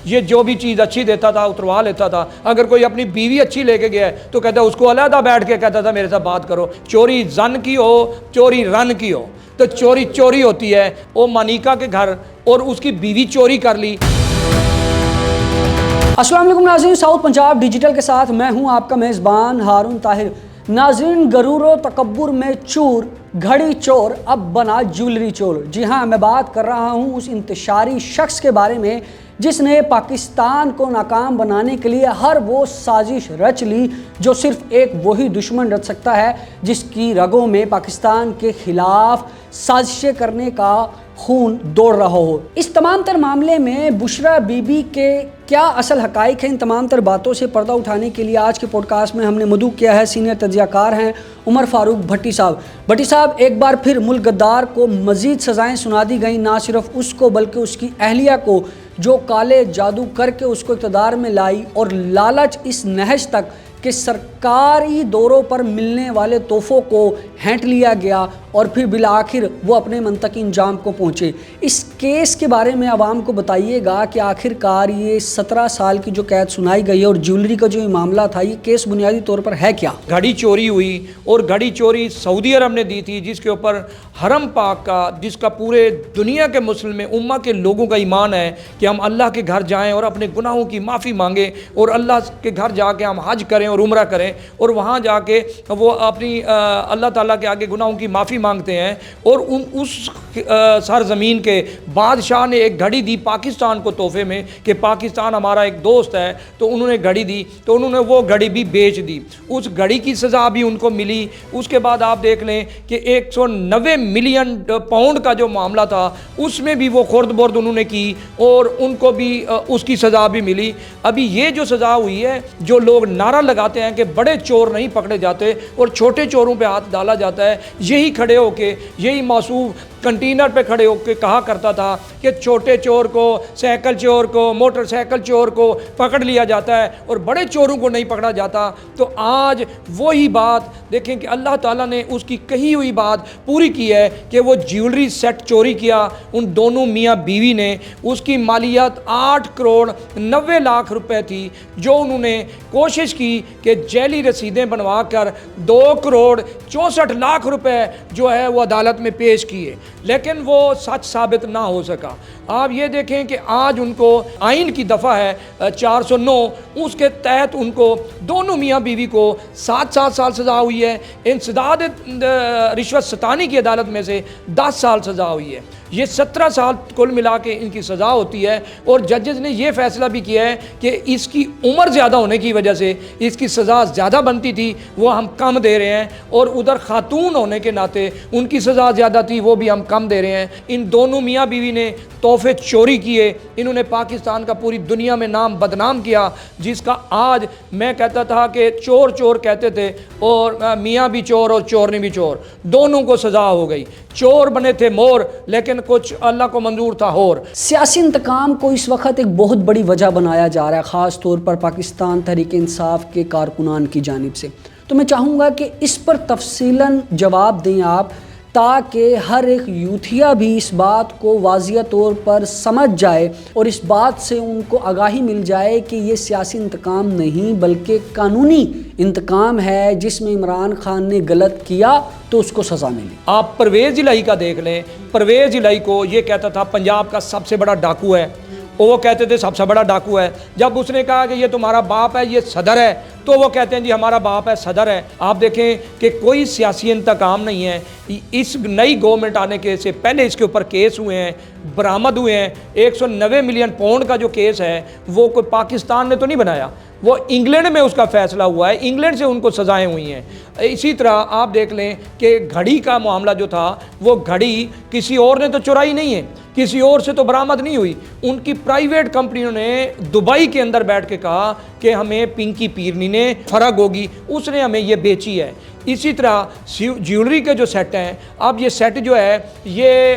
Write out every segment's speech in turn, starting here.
یہ جو بھی چیز اچھی دیتا تھا اتروا لیتا تھا. اگر کوئی اپنی بیوی اچھی لے کے گیا ہے تو کہتا ہے اس کو علیحدہ بیٹھ کے کہتا تھا میرے ساتھ بات کرو. چوری زن کی ہو چوری رن کی ہو تو چوری چوری ہوتی ہے. وہ مانیکا کے گھر اور اس کی بیوی چوری کر لی. السلام علیکم ناظرین، ساؤتھ پنجاب ڈیجیٹل کے ساتھ میں ہوں آپ کا میزبان ہارون طاہر. ناظرین، غرور و تکبر میں چور، گھڑی چور اب بنا جیولری چور. جی ہاں، میں بات کر رہا ہوں اس انتشاری شخص کے بارے میں جس نے پاکستان کو ناکام بنانے کے لیے ہر وہ سازش رچ لی جو صرف ایک وہی دشمن رچ سکتا ہے، جس کی رگوں میں پاکستان کے خلاف سازشیں کرنے کا خون دوڑ رہا ہو. اس تمام تر معاملے میں بشرا بی بی کے کیا اصل حقائق ہیں، ان تمام تر باتوں سے پردہ اٹھانے کے لیے آج کے پوڈ کاسٹ میں ہم نے مدعو کیا ہے سینئر تجزیہ کار ہیں عمر فاروق بھٹی صاحب. بھٹی صاحب، ایک بار پھر ملک غدار کو مزید سزائیں سنا دی گئیں، نہ صرف اس کو بلکہ اس کی اہلیہ کو جو کالے جادو کر کے اس کو اقتدار میں لائی، اور لالچ اس نہج تک کہ سرکاری دوروں پر ملنے والے تحفوں کو ہینٹ لیا گیا اور پھر بالآخر وہ اپنے منطقی انجام کو پہنچے. اس کیس کے بارے میں عوام کو بتائیے گا کہ آخر کار یہ 17 سال کی جو قید سنائی گئی ہے اور جیولری کا جو یہ معاملہ تھا، یہ کیس بنیادی طور پر ہے کیا؟ گھڑی چوری ہوئی اور گھڑی چوری سعودی عرب نے دی تھی، جس کے اوپر حرم پاک کا، جس کا پورے دنیا کے مسلم امہ کے لوگوں کا ایمان ہے کہ ہم اللہ کے گھر جائیں اور اپنے گناہوں کی معافی مانگیں اور اللہ کے گھر جا کے ہم حج کریں اور عمرہ کریں اور وہاں جا کے وہ اپنی اللہ تعالیٰ کے آگے گناہوں کی معافی مانگتے ہیں. اور اس سرزمین کے بادشاہ نے ایک گھڑی دی پاکستان کو تحفے میں کہ پاکستان ہمارا ایک دوست ہے، تو انہوں نے گھڑی دی، تو انہوں نے وہ گھڑی بھی بیچ دی. اس گھڑی کی سزا بھی ان کو ملی. اس کے بعد آپ دیکھ لیں کہ 190 ملین پاؤنڈ کا جو معاملہ تھا اس میں بھی وہ خورد برد انہوں نے کی اور ان کو بھی اس کی سزا بھی ملی. ابھی یہ جو سزا ہوئی ہے، جو لوگ نعرہ لگاتے ہیں کہ بڑے چور نہیں پکڑے جاتے اور چھوٹے چوروں پہ ہاتھ ڈالا جاتا ہے، یہی کھڑے ہو کے، یہی معصوم کنٹینر پہ کھڑے ہو کے کہا کرتا تھا کہ چھوٹے چور کو، سائیکل چور کو، موٹر سائیکل چور کو پکڑ لیا جاتا ہے اور بڑے چوروں کو نہیں پکڑا جاتا. تو آج وہی بات دیکھیں کہ اللہ تعالیٰ نے اس کی کہی ہوئی بات پوری کی ہے کہ وہ جیولری سیٹ چوری کیا ان دونوں میاں بیوی نے. اس کی مالیت 8 کروڑ 90 لاکھ روپے تھی، جو انہوں نے کوشش کی کہ جعلی رسیدیں بنوا کر 2 کروڑ 64 لاکھ روپے جو ہے وہ عدالت میں پیش کیے، لیکن وہ سچ ثابت نہ ہو سکا. آپ یہ دیکھیں کہ آج ان کو آئین کی دفعہ ہے 409، اس کے تحت ان کو دونوں میاں بیوی کو 7 سال سزا ہوئی ہے. انسداد رشوت ستانی کی عدالت میں سے 10 سال سزا ہوئی ہے. یہ 17 سال کل ملا کے ان کی سزا ہوتی ہے. اور ججز نے یہ فیصلہ بھی کیا ہے کہ اس کی عمر زیادہ ہونے کی وجہ سے اس کی سزا زیادہ بنتی تھی، وہ ہم کم دے رہے ہیں، اور ادھر خاتون ہونے کے ناطے ان کی سزا زیادہ تھی، وہ بھی ہم کم دے رہے ہیں. ان دونوں میاں بیوی نے تحفے چوری کیے، انہوں نے پاکستان کا پوری دنیا میں نام بدنام کیا، جس کا آج میں کہتا تھا کہ چور چور کہتے تھے اور میاں بھی چور اور چورنی بھی چور، دونوں کو سزا ہو گئی. چور بنے تھے مور، لیکن کچھ اللہ کو منظور تھا ہور. سیاسی انتقام کو اس وقت ایک بہت بڑی وجہ بنایا جا رہا ہے، خاص طور پر پاکستان تحریک انصاف کے کارکنان کی جانب سے. تو میں چاہوں گا کہ اس پر تفصیلاً جواب دیں آپ، تاکہ ہر ایک یوتھیا بھی اس بات کو واضح طور پر سمجھ جائے اور اس بات سے ان کو آگاہی مل جائے کہ یہ سیاسی انتقام نہیں بلکہ قانونی انتقام ہے، جس میں عمران خان نے غلط کیا تو اس کو سزا ملی. آپ پرویز الہی کا دیکھ لیں. پرویز الہی کو یہ کہتا تھا پنجاب کا سب سے بڑا ڈاکو ہے، وہ کہتے تھے سب سے بڑا ڈاکو ہے. جب اس نے کہا کہ یہ تمہارا باپ ہے، یہ صدر ہے، تو وہ کہتے ہیں جی ہمارا باپ ہے، صدر ہے. آپ دیکھیں کہ کوئی سیاسی انتقام نہیں ہے. اس نئی گورنمنٹ آنے کے سے پہلے اس کے اوپر کیس ہوئے ہیں، برآمد ہوئے ہیں. 190 ملین پاؤنڈ کا جو کیس ہے وہ کوئی پاکستان نے تو نہیں بنایا، وہ انگلینڈ میں اس کا فیصلہ ہوا ہے، انگلینڈ سے ان کو سزائیں ہوئی ہیں. اسی طرح آپ دیکھ لیں کہ گھڑی کا معاملہ جو تھا، وہ گھڑی کسی اور نے تو چرائی نہیں ہے، کسی اور سے تو برآمد نہیں ہوئی. ان کی پرائیویٹ کمپنیوں نے دبئی کے اندر بیٹھ کے کہا کہ ہمیں پنکی پیرنی نے فرق ہوگی، اس نے ہمیں یہ بیچی ہے. اسی طرح جیولری کے جو سیٹ ہیں، اب یہ سیٹ جو ہے یہ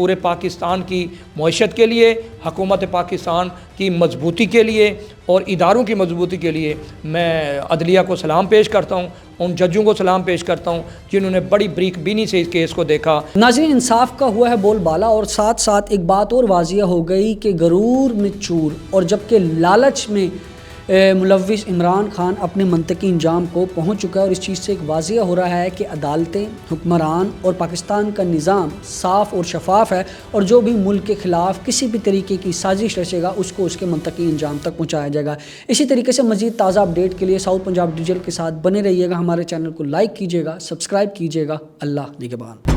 پورے پاکستان کی معیشت کے لیے، حکومت پاکستان کی مضبوطی کے لیے اور اداروں کی مضبوطی کے لیے میں عدلیہ کو سلام پیش کرتا ہوں، ان ججوں کو سلام پیش کرتا ہوں جنہوں نے بڑی بریک بینی سے اس کیس کو دیکھا۔ ناظرین، انصاف کا ہوا ہے بول بالا، اور ساتھ ساتھ ایک بات اور واضح ہو گئی کہ غرور میں چور اور جبکہ لالچ میں ملوث عمران خان اپنے منطقی انجام کو پہنچ چکا ہے، اور اس چیز سے ایک واضح ہو رہا ہے کہ عدالتیں، حکمران اور پاکستان کا نظام صاف اور شفاف ہے، اور جو بھی ملک کے خلاف کسی بھی طریقے کی سازش رچے گا اس کو اس کے منطقی انجام تک پہنچایا جائے گا۔ اسی طریقے سے مزید تازہ اپڈیٹ کے لیے ساؤتھ پنجاب ڈیجیٹل کے ساتھ بنے رہیے گا، ہمارے چینل کو لائک کیجیے گا، سبسکرائب کیجیے گا۔ اللہ نگہبان۔